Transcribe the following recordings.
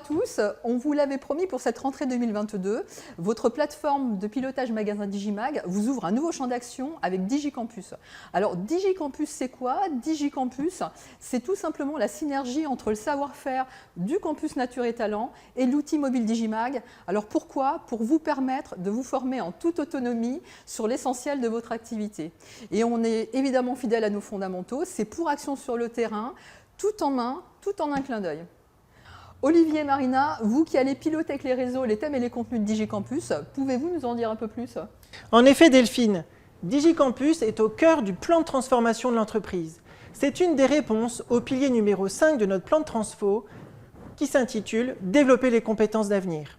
tous, on vous l'avait promis pour cette rentrée 2022, votre plateforme de pilotage magasin Digimag vous ouvre un nouveau champ d'action avec DigiCampus. Alors DigiCampus c'est quoi? DigiCampus c'est tout simplement la synergie entre le savoir-faire du campus Nature et Talent et l'outil mobile Digimag. Alors pourquoi? Pour vous permettre de vous former en toute autonomie sur l'essentiel de votre activité. Et on est évidemment fidèle à nos fondamentaux, c'est pour action sur le terrain, tout en main, tout en un clin d'œil. Olivier et Marina, vous qui allez piloter avec les réseaux, les thèmes et les contenus de DigiCampus, pouvez-vous nous en dire un peu plus? En effet, Delphine, DigiCampus est au cœur du plan de transformation de l'entreprise. C'est une des réponses au pilier numéro 5 de notre plan de transfo qui s'intitule « Développer les compétences d'avenir ».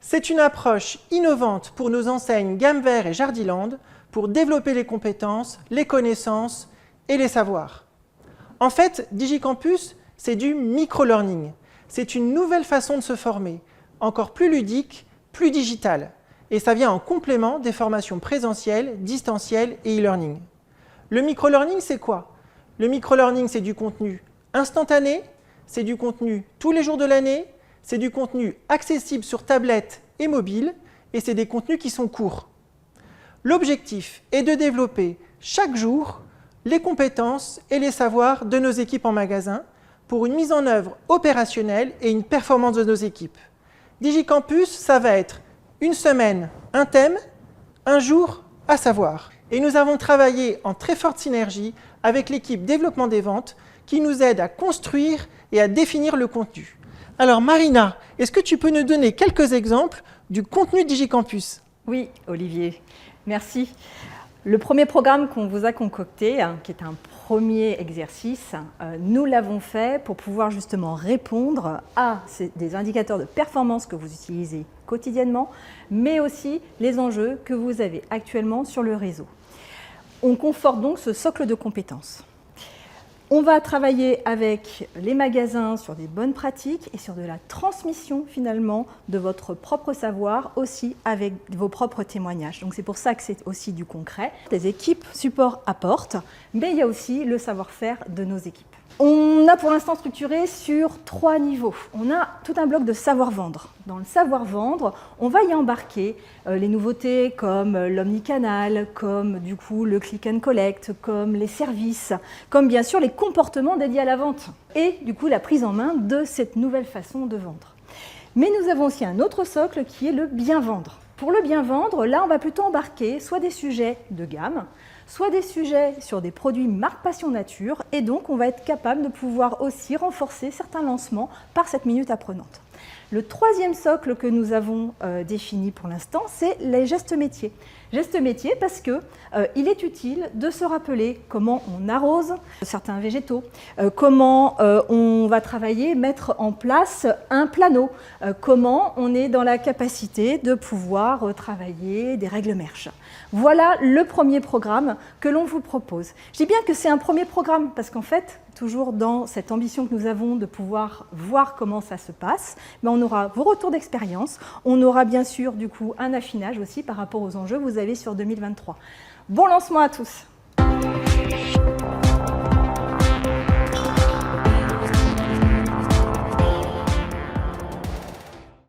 C'est une approche innovante pour nos enseignes Gamme Vert et Jardiland pour développer les compétences, les connaissances et les savoirs. En fait, DigiCampus, c'est du micro-learning. C'est une nouvelle façon de se former, encore plus ludique, plus digitale. Et ça vient en complément des formations présentielles, distancielles et e-learning. Le micro-learning, c'est quoi? Le micro-learning, c'est du contenu instantané, c'est du contenu tous les jours de l'année, c'est du contenu accessible sur tablette et mobile, et c'est des contenus qui sont courts. L'objectif est de développer chaque jour les compétences et les savoirs de nos équipes en magasin, pour une mise en œuvre opérationnelle et une performance de nos équipes. DigiCampus, ça va être une semaine, un thème, un jour, à savoir. Et nous avons travaillé en très forte synergie avec l'équipe développement des ventes qui nous aide à construire et à définir le contenu. Alors Marina, est-ce que tu peux nous donner quelques exemples du contenu de DigiCampus? Oui, Olivier, merci. Le premier programme qu'on vous a concocté, qui est un premier exercice, nous l'avons fait pour pouvoir justement répondre à des indicateurs de performance que vous utilisez quotidiennement, mais aussi les enjeux que vous avez actuellement sur le réseau. On conforte donc ce socle de compétences. On va travailler avec les magasins sur des bonnes pratiques et sur de la transmission finalement de votre propre savoir, aussi avec vos propres témoignages. Donc c'est pour ça que c'est aussi du concret. Les équipes support apportent, mais il y a aussi le savoir-faire de nos équipes. On a pour l'instant structuré sur 3 niveaux. On a tout un bloc de savoir-vendre. Dans le savoir-vendre, on va y embarquer les nouveautés comme l'omnicanal, comme du coup le click and collect, comme les services, comme bien sûr les comportements dédiés à la vente et du coup la prise en main de cette nouvelle façon de vendre. Mais nous avons aussi un autre socle qui est le bien vendre. Pour le bien vendre, là on va plutôt embarquer soit des sujets de gamme, soit des sujets sur des produits marque Passion Nature, et donc on va être capable de pouvoir aussi renforcer certains lancements par cette minute apprenante. Le troisième socle que nous avons défini pour l'instant, c'est les gestes métiers. Gestes métiers parce qu'il est utile de se rappeler comment on arrose certains végétaux, comment on va travailler, mettre en place un plano, comment on est dans la capacité de pouvoir travailler des règles Mersch. Voilà le premier programme que l'on vous propose. Je dis bien que c'est un premier programme parce qu'en fait, toujours dans cette ambition que nous avons de pouvoir voir comment ça se passe, mais on aura vos retours d'expérience, on aura bien sûr du coup un affinage aussi par rapport aux enjeux que vous avez sur 2023. Bon lancement à tous!